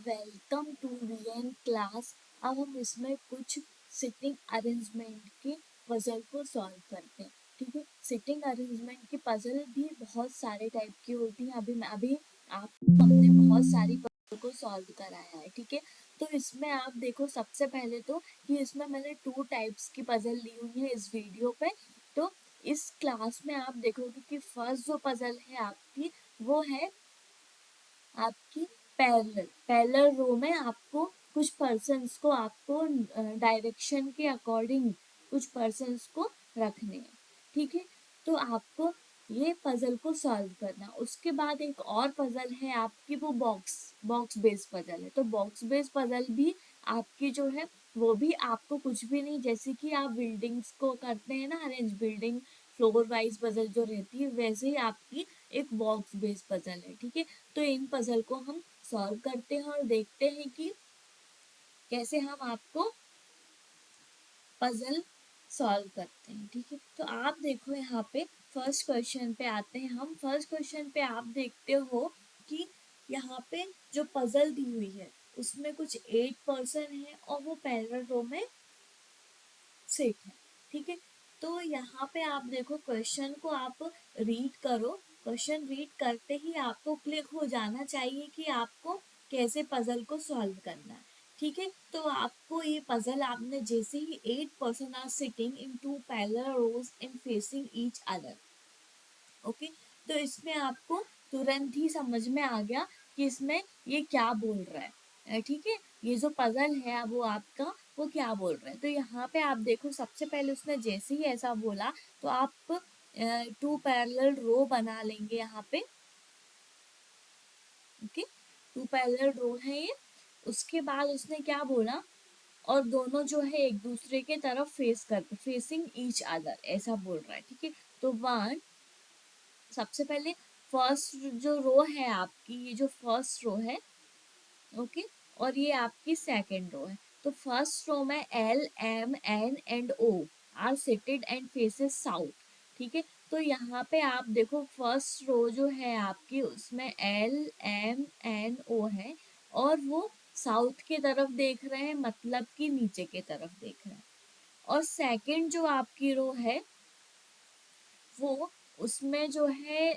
Welcome to VN class. अब हम इसमें कुछ सिटिंग अरेंजमेंट के पजल को सॉल्व करते हैं। ठीक है, सिटिंग अरेंजमेंट की पजल भी बहुत सारे टाइप की होती हैं। अभी आपको हमने बहुत सारी पजल को सॉल्व कराया है। ठीक है, तो इसमें आप देखो, सबसे पहले तो कि इसमें मैंने 2 टाइप्स की पजल ली हुई है इस वीडियो पे। तो इस क्लास में आप देखोगे कि फर्स्ट जो पजल है आपकी, वो है आपकी पैरेलल रो में आपको कुछ पर्सन्स को आपको डायरेक्शन के अकॉर्डिंग कुछ पर्सन्स को रखने हैं। ठीक है, तो आपको ये पजल को सॉल्व करना। उसके बाद एक और पजल है आपकी, वो बॉक्स बेस्ड पजल है। तो बॉक्स बेस्ड पजल भी आपकी जो है, वो भी आपको कुछ भी नहीं, जैसे कि आप बिल्डिंग्स को करते हैं ना arrange, building floor wise puzzle जो रहती है, वैसे ही आपकी एक बॉक्स बेस्ड पजल है। ठीक है, तो इन पजल को हम सॉल्व करते हैं और देखते हैं कि कैसे हम आपको पजल सॉल्व करते हैं। ठीक है, तो आप देखो यहाँ पे फर्स्ट क्वेश्चन पे आते हैं हम। फर्स्ट क्वेश्चन पे आप देखते हो कि यहाँ पे जो पजल दी हुई है उसमें कुछ 8 पर्सन है और वो पैरेलल रो में सेट है। ठीक है, तो यहाँ पे आप देखो, क्वेश्चन को आप रीड करो। क्वेश्चन रीड करते ही आपको क्लिक हो जाना चाहिए कि आपको कैसे पजल को सॉल्व करना है। ठीक है, तो आपको ये पजल, आपने जैसे ही 8 person are sitting in 2 parallel rows in facing each other. Okay, तो इसमें आपको तुरंत ही समझ में आ गया कि इसमें ये क्या बोल रहा है। ठीक है, ये जो पजल है वो आपका, वो क्या बोल रहा है। तो यहाँ पे आप देखो, सबसे पहले उसने जैसे ही ऐसा बोला तो आप 2 पैरेलल रो बना लेंगे यहाँ पे। ओके, 2 पैरेलल रो है ये। उसके बाद उसने क्या बोला, और दोनों जो है एक दूसरे के तरफ फेसिंग ईच अदर, ऐसा बोल रहा है। ठीक है, तो वन, सबसे पहले फर्स्ट जो रो है आपकी, ये जो फर्स्ट रो है, ओके, और ये आपकी सेकंड रो है। तो फर्स्ट रो में L M N and O are seated and faces south. ठीक है, तो यहाँ पे आप देखो, फर्स्ट रो जो है आपकी, उसमें एल एम एन ओ है और वो साउथ की तरफ देख रहे हैं, मतलब कि नीचे की तरफ देख रहे हैं। और सेकंड जो आपकी रो है, वो उसमें जो है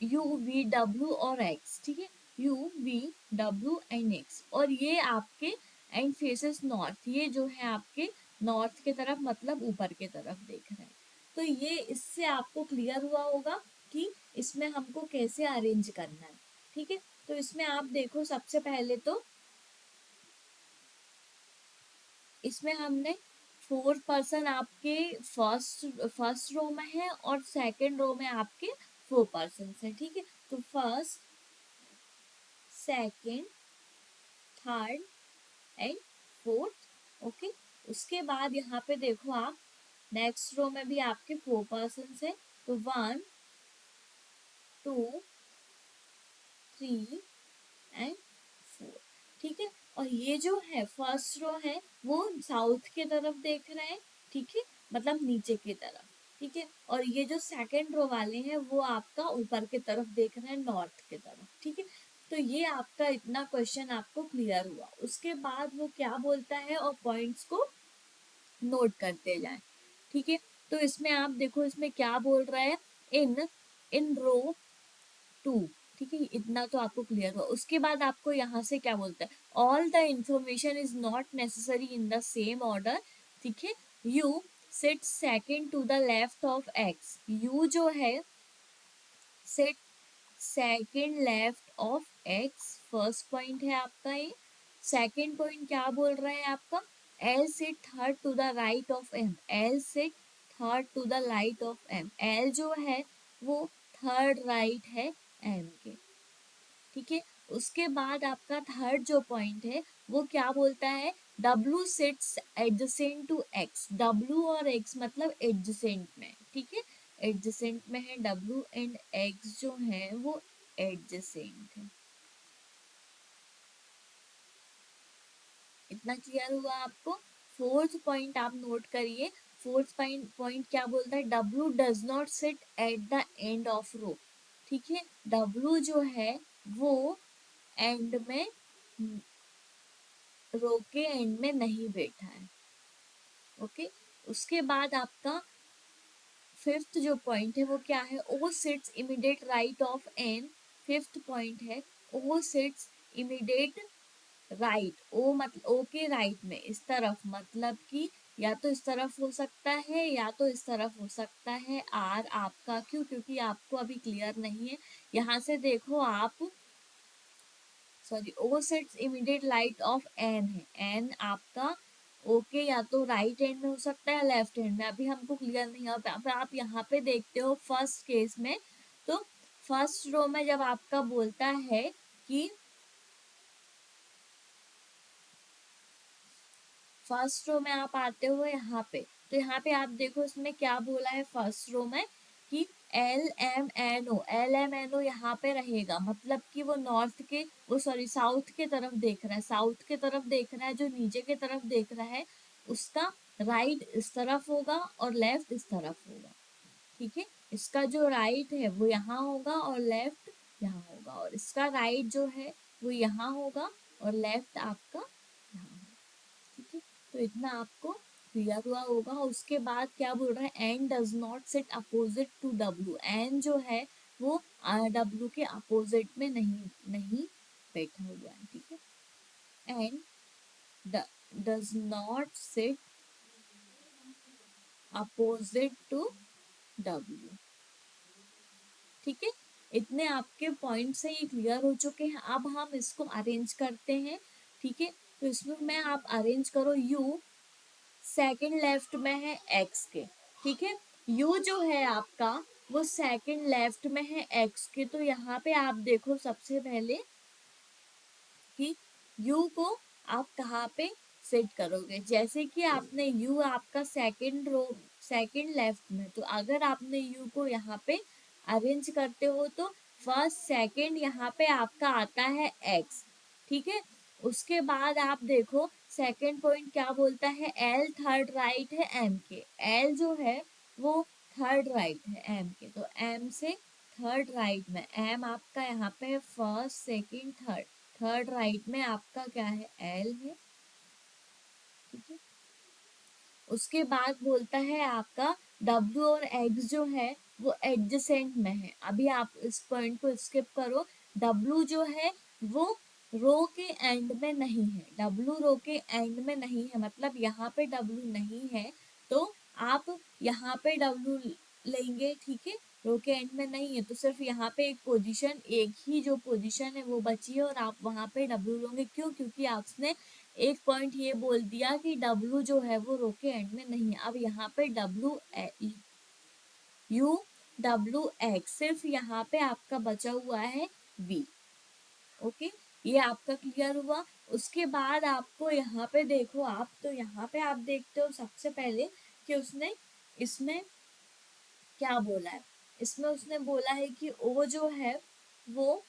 यू वी डब्ल्यू और एक्स। ठीक है, you V W and x, और ये आपके एंड फेसेस नॉर्थ, ये जो है आपके नॉर्थ के तरफ, मतलब ऊपर के तरफ देख रहे हैं। तो ये इससे आपको क्लियर हुआ होगा कि इसमें हमको कैसे अरेंज करना है। ठीक है, तो इसमें आप देखो, सबसे पहले तो इसमें हमने 4 पर्सन आपके फर्स्ट रो में है और सेकंड रो में आपके 4 पर्सन है। ठीक है, तो first, second, third and fourth. Okay, उसके बाद यहाँ पे देखो आप, नेक्स्ट रो में भी आपके 4 पर्सन है। तो 1 2 3 एंड 4। ठीक है, और ये जो है फर्स्ट रो है, वो साउथ के तरफ देख रहे हैं। ठीक है, मतलब नीचे की तरफ। ठीक है, और ये जो सेकंड रो वाले हैं, वो आपका ऊपर की तरफ देख रहे हैं, नॉर्थ की तरफ। ठीक है, तो ये आपका इतना क्वेश्चन आपको क्लियर हुआ। उसके बाद वो क्या बोलता है, और पॉइंट्स को नोट करते जाएं। ठीक है, तो इसमें आप देखो, इसमें क्या बोल रहा है, इन इन रो 2। ठीक है, इतना तो आपको क्लियर हुआ। उसके बाद आपको यहाँ से क्या बोलता है, all the information is not necessary in the same order. ठीक है, you sit second to the left of X, U जो है sit second left of X, first point है आपका ये। सेकेंड पॉइंट क्या बोल रहा है आपका, L sit third to the right of M, L sit third to the right of M, L जो है वो थर्ड राइट है एम के। ठीक है, उसके बाद आपका थर्ड जो पॉइंट है, वो क्या बोलता है, W sits adjacent to X, W और X मतलब एडजेसेंट में। ठीक है, एडजेसेंट में है W एंड X जो है वो एडजेसेंट है। इतना क्लियर हुआ आपको। फोर्थ पॉइंट आप नोट करिए। फोर्थ पॉइंट क्या बोलता है, W does not sit at the end of row. ठीक है, W जो है वो एंड में रो के एंड में नहीं बैठा है। ओके, उसके बाद आपका फिफ्थ जो पॉइंट है वो क्या है, O sits immediate right of N. Fifth point है O sits immediate right. O मतलब ओ के राइट में, इस तरफ, मतलब कि या तो इस तरफ हो सकता है या तो इस तरफ हो सकता है। आर आपका क्यों, क्योंकि आपको अभी क्लियर नहीं है। यहाँ से देखो आप, sorry, O sets immediate light of N है। एन आपका ओके या तो राइट हैंड में हो सकता है लेफ्ट हैंड में, अभी हमको क्लियर नहीं है। अब आप यहाँ पे देखते हो फर्स्ट केस में, तो फर्स्ट रो में जब आपका बोलता है कि फर्स्ट रो में आप आते हो यहाँ पे, तो यहाँ पे आप देखो इसमें क्या बोला है फर्स्ट रो में कि LMNO। LMNO यहाँ पे रहेगा, मतलब कि वो नॉर्थ के, वो सॉरी साउथ के तरफ देख रहा है। साउथ के तरफ देख रहा है, जो नीचे के तरफ देख रहा है उसका राइट इस तरफ होगा और लेफ्ट इस तरफ होगा। ठीक है, इसका जो राइट है वो यहाँ होगा और लेफ्ट यहाँ होगा, और इसका राइट जो है वो यहाँ होगा और लेफ्ट आपका यहाँ होगा। ठीक है, तो इतना आपको क्लियर हुआ होगा। उसके बाद क्या बोल रहा है, N does not sit opposite to W. N जो है वो डब्ल्यू के अपोजिट में नहीं बैठा हुआ है। ठीक है, N does not sit opposite to W. ठीक है, इतने आपके पॉइंट से ये क्लियर हो चुके हैं। अब हम इसको अरेंज करते हैं। ठीक है, तो इसमें मैं आप अरेंज करो, यू सेकंड लेफ्ट में है एक्स के। ठीक है, यू जो है आपका वो सेकंड लेफ्ट में है एक्स के। तो यहाँ पे आप देखो सबसे पहले कि यू को आप कहाँ पे सेट करोगे। जैसे कि आपने यू आपका सेकंड रो सेकंड लेफ्ट में, तो अगर आपने यू को यहाँ पे अरेंज करते हो तो फर्स्ट सेकंड यहाँ पे आपका आता है एक्स। ठीक है, उसके बाद आप देखो सेकंड पॉइंट क्या बोलता है, एल थर्ड राइट है एम के। एल जो है वो थर्ड राइट है एम के, तो एम से थर्ड राइट में, एम आपका यहाँ पे first second third, third right में आपका क्या है, एल है। ठीक है, उसके बाद बोलता है आपका डब्ल्यू और एक्स जो है वो एडजेसेंट में है। अभी आप इस पॉइंट को स्किप करो। डब्ल्यू जो है वो रो के एंड में नहीं है। डब्ल्यू रो के एंड में नहीं है, मतलब यहाँ पे डब्ल्यू नहीं है, तो आप यहाँ पे डब्ल्यू लेंगे। ठीक है, रो के एंड में नहीं है तो सिर्फ यहाँ पे एक पोजीशन, एक ही जो पोजीशन है वो बची है और आप वहां पे डब्ल्यू लोगे। क्यों, क्योंकि आपने एक पॉइंट ये बोल दिया कि डब्ल्यू जो है वो रो के एंड में नहीं है। अब यहाँ पे डब्ल्यू यू डब्ल्यू एक्स, सिर्फ यहाँ पे आपका बचा हुआ है वी। ओके, ये आपका क्लियर हुआ। उसके बाद आपको यहाँ पे देखो आप, तो यहाँ पे आप देखते हो सबसे पहले कि उसने इसमें क्या बोला है। इसमें उसने बोला है कि ओ जो है वो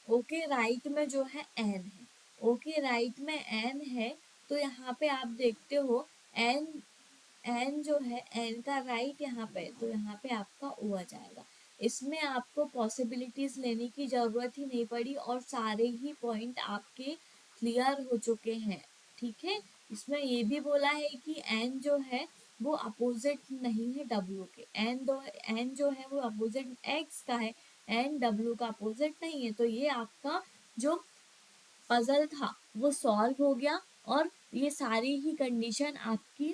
ओके राइट में जो है एन है। ओके राइट में एन है, तो यहाँ पे आप देखते हो एन, एन जो है एन का राइट यहाँ पे, तो यहाँ पे आपका ओ आ जाएगा। इसमें आपको पॉसिबिलिटीज लेने की जरूरत ही नहीं पड़ी और सारे ही पॉइंट आपके क्लियर हो चुके हैं। ठीक है, इसमें ये भी बोला है कि एन जो है वो अपोजिट नहीं है डब्ल्यू के। एन जो है वो अपोजिट एक्स का है, एन डब्ल्यू का अपोजिट नहीं है। तो ये आपका जो पजल था वो सॉल्व हो गया और ये सारी ही कंडीशन आपकी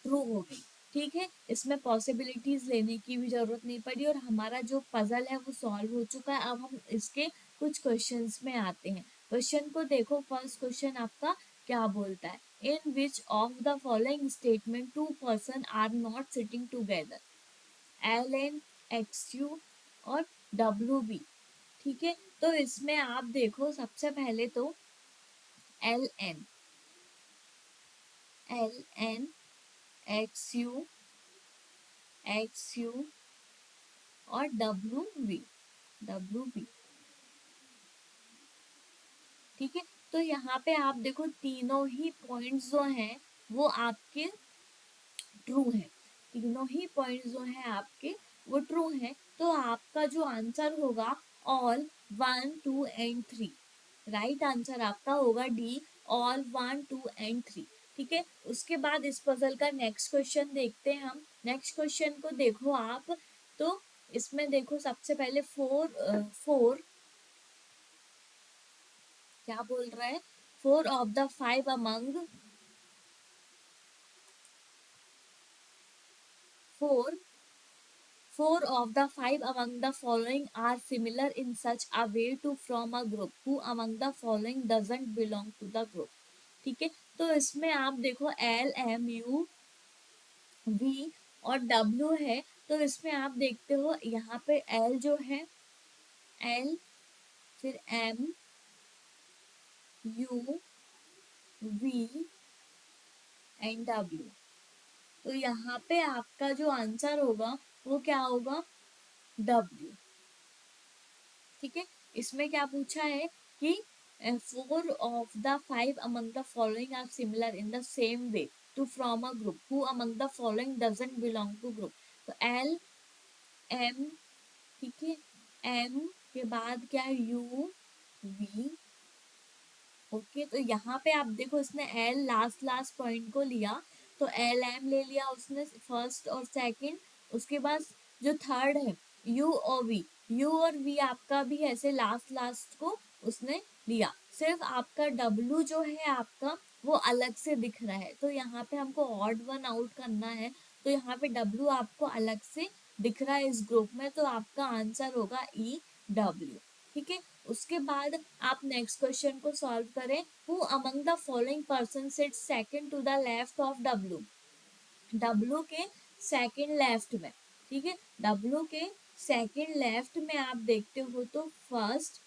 ट्रू हो गई। ठीक है, इसमें पॉसिबिलिटीज लेने की भी जरूरत नहीं पड़ी और हमारा जो पजल है वो सॉल्व हो चुका है। अब हम इसके कुछ क्वेश्चंस में आते हैं। क्वेश्चन को देखो, फर्स्ट क्वेश्चन आपका क्या बोलता है, in which of the following statement two person are not sitting together, L N X U और डब्ल्यू बी। ठीक है, तो इसमें आप देखो सबसे पहले तो एल एन एक्स यू और डब्ल्यू बी। ठीक है, तो यहाँ पे आप देखो तीनों ही पॉइंट्स जो हैं वो आपके ट्रू है। तीनों ही पॉइंट्स जो हैं आपके वो ट्रू हैं, तो आपका जो आंसर होगा ऑल 1, 2 एंड 3। राइट आंसर आपका होगा डी, ऑल 1, 2 एंड 3। ठीक है, उसके बाद इस पजल का नेक्स्ट क्वेश्चन देखते हैं हम। नेक्स्ट क्वेश्चन को देखो आप, तो इसमें देखो सबसे पहले फोर क्या बोल रहा है, 4 of the 5 among 4 4 of the 5 among the following are similar in such a way to form a group. Who among the following doesn't belong to the group? ठीक है, तो इसमें आप देखो एल एम यू वी और W है, तो इसमें आप देखते हो यहाँ पे एल जो है, एल, फिर M, U, V and W. तो यहाँ पे आपका जो आंसर होगा वो क्या होगा, डब्ल्यू। ठीक है, इसमें क्या पूछा है कि 4 of the 5 among the following are similar in the same way to form a group. Who among the following doesn't belong to group? तो एल एम, ठीक है, एम के बाद क्या है, यू वी। ओके, तो यहाँ पे आप देखो इसने एल लास्ट पॉइंट को लिया, तो एल एम ले लिया उसने फर्स्ट और सेकंड। उसके बाद जो थर्ड है यू और वी, यू और वी आपका भी ऐसे लास्ट को उसने लिया। सिर्फ आपका डब्लू जो है आपका वो अलग से दिख रहा है, तो यहाँ पे हमको ऑड वन आउट करना है, तो यहाँ पे डब्लू आपको अलग से दिख रहा है इस ग्रुप में, तो आपका आंसर होगा ई डब्ल्यू। ठीक है, उसके बाद आप नेक्स्ट क्वेश्चन को सॉल्व करें। Who among the following person sits second to the left of W? W के सेकंड लेफ्ट में, ठीक है, डब्लू के सेकंड लेफ्ट में आप देखते हो तो फर्स्ट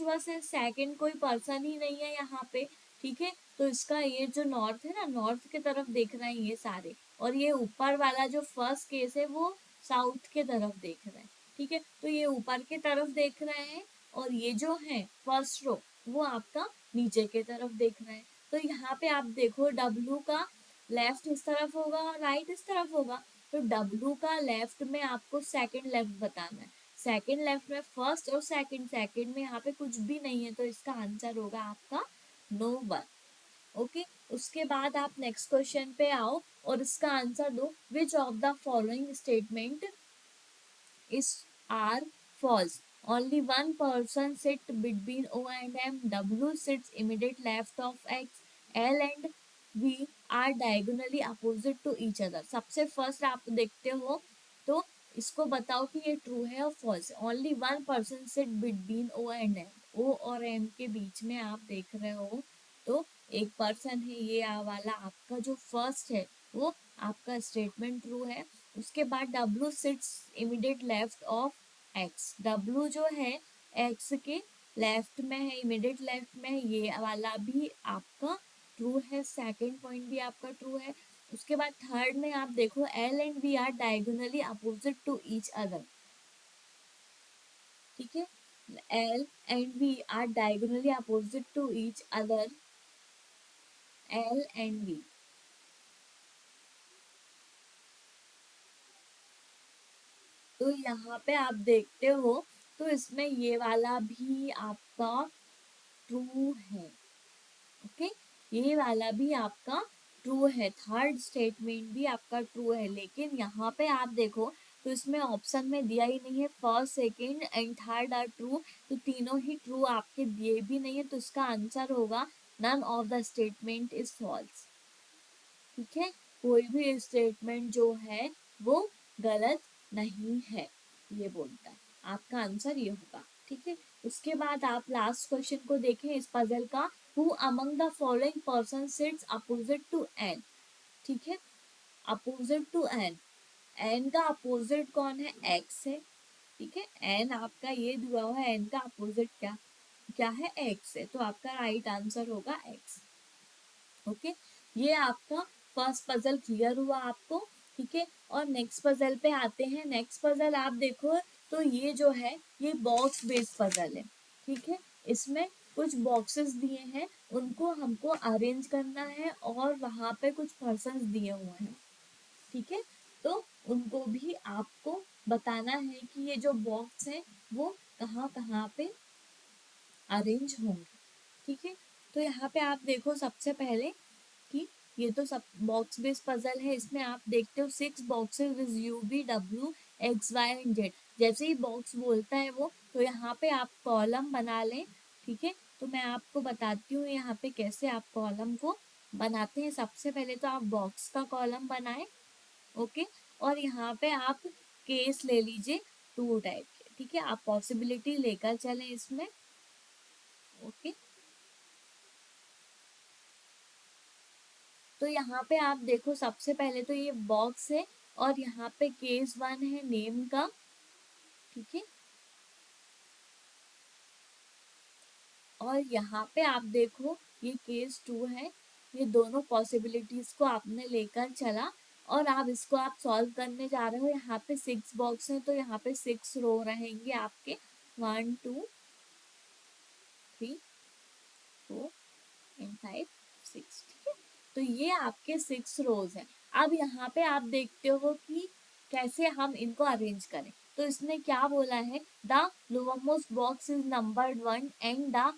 व सेकंड कोई पर्सन ही नहीं है यहाँ पे। ठीक है, तो इसका ये जो नॉर्थ है ना, नॉर्थ के तरफ देख रहे हैं ये सारे, और ये ऊपर वाला जो फर्स्ट केस है वो साउथ के तरफ देख रहे हैं। ठीक है, तो ये ऊपर के तरफ देख रहे हैं, और ये जो है फर्स्ट रो वो आपका नीचे के तरफ देख रहे हैं। तो यहाँ पे आप देखो डब्लू का लेफ्ट इस तरफ होगा और राइट इस तरफ होगा, तो डब्लू का लेफ्ट में आपको सेकंड लेफ्ट बताना है, सेकंड लेफ्ट में फर्स्ट और सेकंड में यहाँ पे कुछ भी नहीं है, तो इसका आंसर होगा आपका नो वन। ओके, उसके बाद आप नेक्स्ट क्वेश्चन पे आओ और इसका आंसर दो। विच of the following statement is are false? Only one person sit between O and M. W sits immediate left of X. L and V are diagonally opposite to each other. सबसे first आप देखते हो तो इसको बताओ कि ये true है और फॉल्स है। Only one person sit between O and M, O और एम के बीच में आप देख रहे हो तो एक पर्सन है, ये वाला आपका जो फर्स्ट है वो आपका स्टेटमेंट ट्रू है। उसके बाद W sits immediate left of x, W जो है एक्स के लेफ्ट में है, इमीडिएट लेफ्ट में है, ये वाला भी आपका ट्रू है, सेकंड पॉइंट भी आपका ट्रू है। उसके बाद थर्ड में आप देखो L and V are diagonally opposite to each other. ठीक है, L and V are diagonally opposite to each other, L and V. तो यहाँ पे आप देखते हो तो इसमें ये वाला भी आपका ट्रू है। ओके, ये वाला भी आपका ट्रू है, थर्ड स्टेटमेंट भी आपका ट्रू है। लेकिन यहाँ पे आप देखो तो इसमें ऑप्शन में दिया ही नहीं है first second and third are true, तो तीनों ही ट्रू आपके दिए भी नहीं है, तो इसका आंसर होगा none of the statement is false. ठीक है, कोई भी स्टेटमेंट जो है वो गलत नहीं है, ये बोलता है, आपका आंसर ये होगा। ठीक है, उसके बाद आप लास्ट क्वेश्चन को देखें इस पजल का। Who among the following person sits opposite to N? ठीक है, अपोजिट टू एन, एन का अपोजिट कौन है, एक्स है। ठीक है, एन आपका ये दिया हुआ है, एन का अपोजिट क्या क्या है, एक्स है, तो आपका राइट आंसर होगा एक्स। ओके, ये आपका फर्स्ट पजल क्लियर हुआ आपको। ठीक है, और नेक्स्ट पजल पे आते हैं। नेक्स्ट पजल आप देखो तो ये जो है ये बॉक्स बेस्ड पजल है। ठीक है, इसमें कुछ बॉक्सेस दिए हैं, उनको हमको अरेंज करना है और वहां पे कुछ पर्सन्स दिए हुए हैं। ठीक है, तो उनको भी आपको बताना है कि ये जो बॉक्स है वो कहाँ कहाँ पे अरेंज होंगे। ठीक है, तो यहाँ पे आप देखो सबसे पहले कि ये तो सब बॉक्स बेस पजल है, इसमें आप देखते हो 6 boxes with U V W X Y and Z. जैसे ही बॉक्स बोलता है वो, तो यहाँ पे आप कॉलम बना लें। ठीक है, तो मैं आपको बताती हूँ यहाँ पे कैसे आप कॉलम को बनाते हैं। सबसे पहले तो आप बॉक्स का कॉलम बनाएं। ओके, और यहाँ पे आप केस ले लीजिए 2 टाइप के। ठीक है, आप पॉसिबिलिटी लेकर चलें इसमें। ओके, तो यहाँ पे आप देखो सबसे पहले तो ये बॉक्स है और यहाँ पे केस 1 है नेम का। ठीक है, और यहाँ पे आप देखो ये केस 2 है। ये दोनों पॉसिबिलिटीज को आपने लेकर चला और आप इसको आप सॉल्व करने जा रहे हो। यहाँ पे 6 बॉक्स हैं, तो यहाँ पे 6 रो रहेंगे आपके, 1 2 3 4 एंड 5 6। ठीक है, तो ये आपके 6 रोज हैं। अब यहाँ पे आप देखते हो कि कैसे हम इनको अरेंज करें। तो इसने क्या बोला है, the lowermost box is numbered 1 and the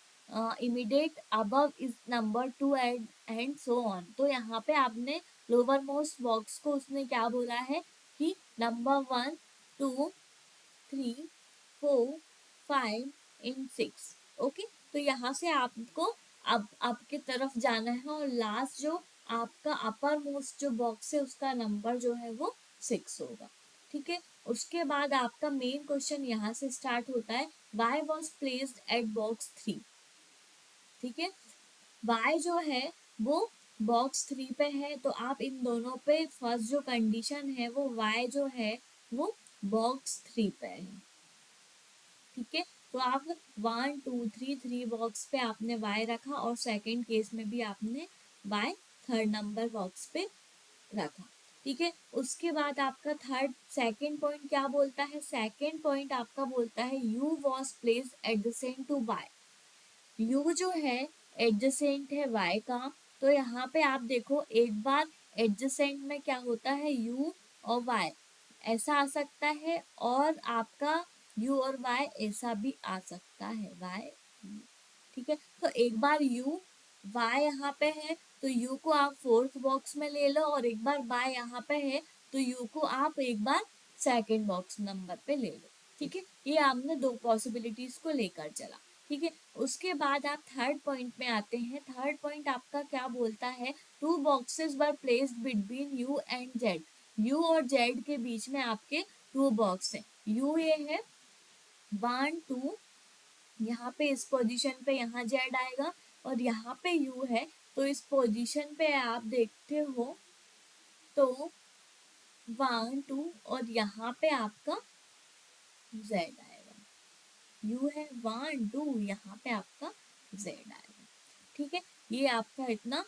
immediate above is number 2 and so on. तो यहाँ पे आपने लोअर मोस्ट बॉक्स को उसने क्या बोला है कि नंबर 1 2 3 4 5 एंड 6। ओके, तो यहाँ से आपको अब आपके तरफ जाना है और लास्ट जो आपका अपर मोस्ट जो बॉक्स है उसका नंबर जो है वो 6 होगा। ठीक है, उसके बाद आपका मेन क्वेश्चन यहाँ से स्टार्ट होता है, why was placed at box 3। ठीक है, वाई जो है वो बॉक्स 3 पे है, तो आप इन दोनों पे फर्स्ट जो कंडीशन है वो वाई जो है वो बॉक्स 3 पे है। ठीक है, तो आप 1 2 3 3 बॉक्स पे आपने वाई रखा और सेकंड केस में भी आपने वाई थर्ड नंबर बॉक्स पे रखा। ठीक है, उसके बाद आपका थर्ड सेकंड पॉइंट क्या बोलता है, सेकंड पॉइंट आपका बोलता है U was place adjacent to Y. U जो है एडजेसेंट है वाई का। तो यहाँ पे आप देखो एक बार एडजेसेंट में क्या होता है, यू और वाई ऐसा आ सकता है, और आपका यू और वाई ऐसा भी आ सकता है, वाई। ठीक है, तो एक बार यू वाई यहाँ पे है तो यू को आप फोर्थ बॉक्स में ले लो, और एक बार वाई यहाँ पे है तो यू को आप एक बार सेकंड बॉक्स नंबर पे ले लो। ठीक है, ये आपने दो पॉसिबिलिटीज को लेकर चला। ठीक है, उसके बाद आप थर्ड पॉइंट में आते हैं। थर्ड पॉइंट आपका क्या बोलता है, two boxes were placed between U and Z. U और जेड के बीच में आपके 2 बॉक्स हैं। यू ये है 1 2, यहाँ पे इस पोजीशन पे यहाँ जेड आएगा, और यहाँ पे यू है तो इस पोजीशन पे आप देखते हो तो 1 2, और यहाँ पे आपका जेड आएगा। यू है 1 2, यहाँ पे आपका जेड आएगा। ठीक है, ये आपका इतना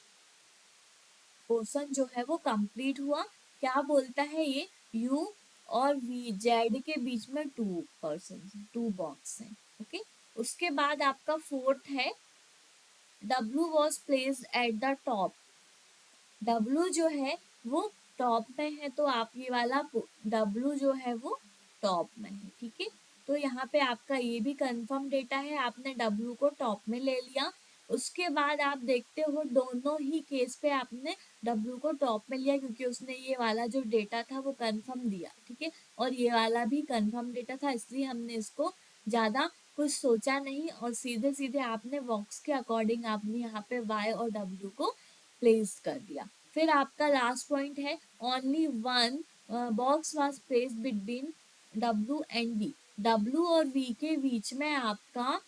पोर्शन जो है वो कंप्लीट हुआ। क्या बोलता है ये, यू और वी जेड के बीच में 2 बॉक्स हैं। ओके, उसके बाद आपका फोर्थ है, W was placed at the top। W जो है वो टॉप में है, तो आप ये वाला W जो है वो टॉप में है। ठीक है, तो यहाँ पे आपका ये भी कंफर्म डेटा है, आपने W को टॉप में ले लिया। उसके बाद आप देखते हो दोनों ही केस पे आपने W को टॉप में लिया, क्योंकि उसने ये वाला जो डेटा था वो कंफर्म दिया। ठीक है, और ये वाला भी कंफर्म डेटा था, इसलिए हमने इसको ज़्यादा कुछ सोचा नहीं और सीधे सीधे आपने बॉक्स के अकॉर्डिंग आपने यहाँ पे Y और W को प्लेस कर दिया। फिर आपका लास्ट पॉइंट है, only one box was place between W and V। W और V के बीच में आपका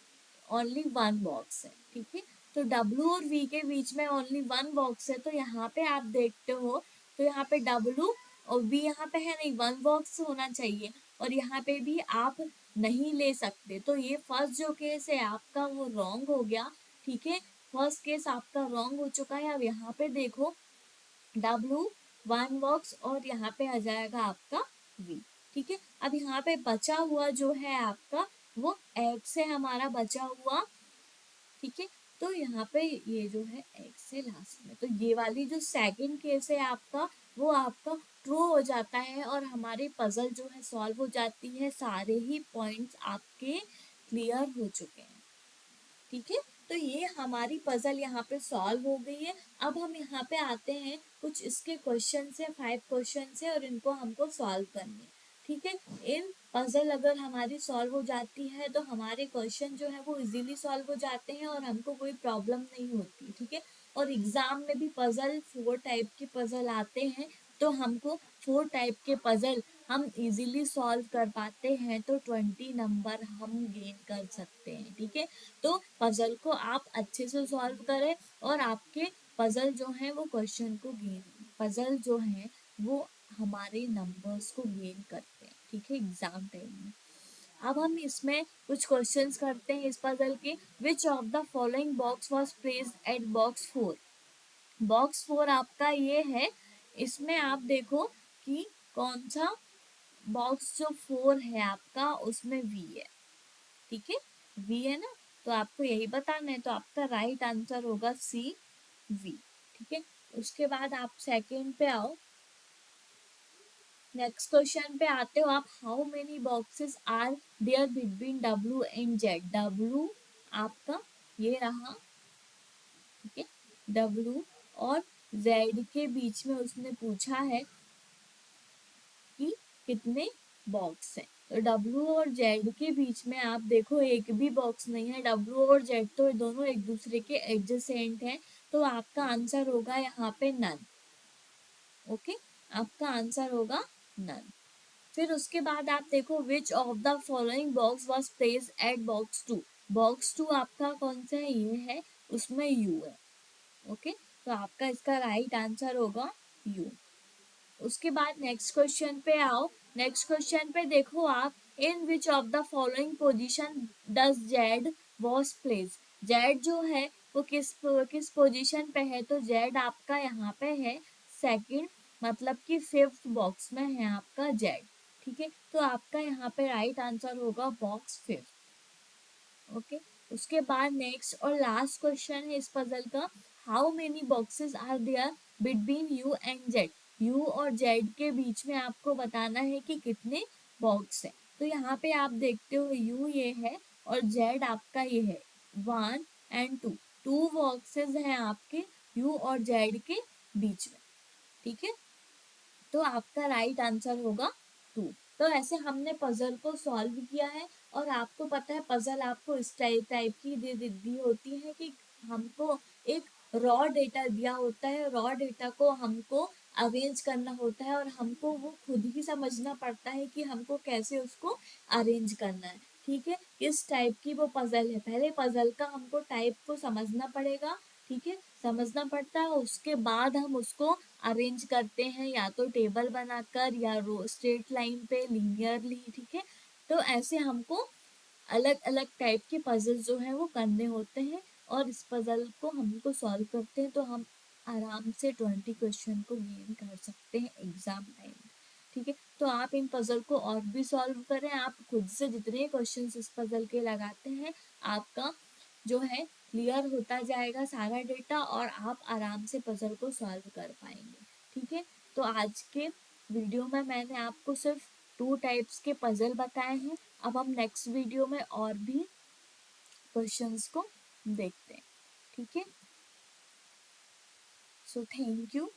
ओनली 1 बॉक्स है। ठीक है, तो W और V के बीच में ओनली 1 बॉक्स है, तो यहाँ पे आप देखते हो तो यहाँ पे W और V यहाँ पे है नहीं, 1 बॉक्स होना चाहिए, और यहाँ पे भी आप नहीं ले सकते। तो ये फर्स्ट जो केस है आपका वो रॉन्ग हो गया। ठीक है, फर्स्ट केस आपका रॉन्ग हो चुका है। अब यहाँ पे देखो W 1 बॉक्स और यहाँ पे आ जाएगा आपका V। ठीक है, अब यहाँ पे बचा हुआ जो है आपका वो X है हमारा बचा हुआ। ठीक है, तो यहाँ पे ये जो है x है लास्ट में, तो ये वाली जो सेकंड केस है आपका वो आपका ट्रू हो जाता है और हमारी पजल जो है सॉल्व हो जाती है, सारे ही पॉइंट्स आपके क्लियर हो चुके हैं। ठीक है, तो ये हमारी पजल यहाँ पे सॉल्व हो गई है। अब हम यहाँ पे आते हैं, कुछ इसके क्वेश्चन है, 5 क्वेश्चन है और इनको हमको सॉल्व करने। ठीक है, इन पजल अगर हमारी सॉल्व हो जाती है तो हमारे क्वेश्चन जो है वो इजीली सॉल्व हो जाते हैं और हमको कोई प्रॉब्लम नहीं होती। ठीक है, और एग्जाम में भी पजल 4 टाइप के पजल आते हैं, तो हमको 4 टाइप के पजल हम इजीली सॉल्व कर पाते हैं तो 20 नंबर हम गेन कर सकते हैं। ठीक है, तो पजल को आप अच्छे से सॉल्व करें और आपके पजल जो है वो क्वेश्चन को गेन, पजल जो है वो हमारे नंबर्स को गेन करते हैं। ठीक है, एग्जाम टाइम में। अब हम इसमें कुछ क्वेश्चंस करते हैं इस पजल के। विच of the following box was placed at box 4। Box 4 आपका ये है, इसमें आप देखो कि कौन सा बॉक्स जो 4 है आपका उसमें वी है। ठीक है, वी है ना, तो आपको यही बताना है, तो आपका राइट आंसर होगा सी, वी। ठीक है, उसके बाद आप सेकंड पे आओ, नेक्स्ट क्वेश्चन पे आते हो आप। How many boxes are there between W and Z. W आपका ये रहा, ठीक है, डब्ल्यू और जेड के बीच में उसने पूछा है कि कितने बॉक्स हैं। तो डब्ल्यू और जेड के बीच में आप देखो एक भी बॉक्स नहीं है, डब्ल्यू और जेड तो दोनों एक दूसरे के एडजेसेंट हैं, तो आपका आंसर होगा यहाँ पे नन। ओके, आपका आंसर होगा नन। फिर उसके बाद आप देखो विच of the following box was place at box 2। Box 2 आपका कौन सा है, ये है, उसमें यू है। ओके, तो आपका इसका राइट आंसर होगा यू। उसके बाद नेक्स्ट क्वेश्चन पे आओ। नेक्स्ट क्वेश्चन पे देखो आप, in which of the following position does Z was place. Z जो है वो किस पोजीशन पे है, तो जेड आपका यहाँ पे है सेकंड, मतलब कि 5th बॉक्स में है आपका जेड। ठीक है, तो आपका यहाँ पे राइट आंसर होगा बॉक्स 5। ओके, उसके बाद नेक्स्ट और लास्ट क्वेश्चन है इस पजल का। How many boxes are there between U and Z. U और जेड के बीच में आपको बताना है कि कितने बॉक्स है। तो यहाँ पे आप देखते हो यू ये है और जेड आपका ये है, 1 एंड 2, 2 बॉक्सेस हैं आपके यू और जेड के बीच में। ठीक है, तो आपका राइट आंसर होगा 2। तो ऐसे हमने पजल को सॉल्व किया है और आपको पता है पजल आपको इस टाइप की दी होती है कि हमको एक रॉ डेटा दिया होता है, रॉ डेटा को हमको अरेंज करना होता है और हमको वो खुद ही समझना पड़ता है कि हमको कैसे उसको अरेंज करना है। ठीक है, किस टाइप की वो पजल है, पहले पजल का हमको टाइप को समझना पड़ेगा। ठीक है, समझना पड़ता है, उसके बाद हम उसको अरेंज करते हैं या तो टेबल बनाकर या रो स्ट्रेट लाइन पे लीनियरली। ठीक है, तो ऐसे हमको अलग अलग टाइप के पजल जो है वो करने होते हैं और इस पजल को हमको सॉल्व करते हैं तो हम आराम से 20 क्वेश्चन को गेन कर सकते हैं एग्जाम टाइम में। ठीक है, तो आप इन पजल को और भी सॉल्व करें, आप खुद से जितने क्वेश्चन इस पजल के लगाते हैं आपका जो है क्लियर होता जाएगा सारा डेटा और आप आराम से पजल को सॉल्व कर पाएंगे। ठीक है, तो आज के वीडियो में मैंने आपको सिर्फ 2 टाइप्स के पजल बताए हैं। अब हम नेक्स्ट वीडियो में और भी क्वेश्चंस को देखते हैं। ठीक है, सो थैंक यू,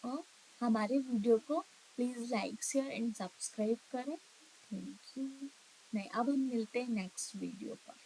और हमारे वीडियो को please like share and subscribe करें। Thank you. नहीं, अब हम मिलते हैं नेक्स्ट वीडियो पर।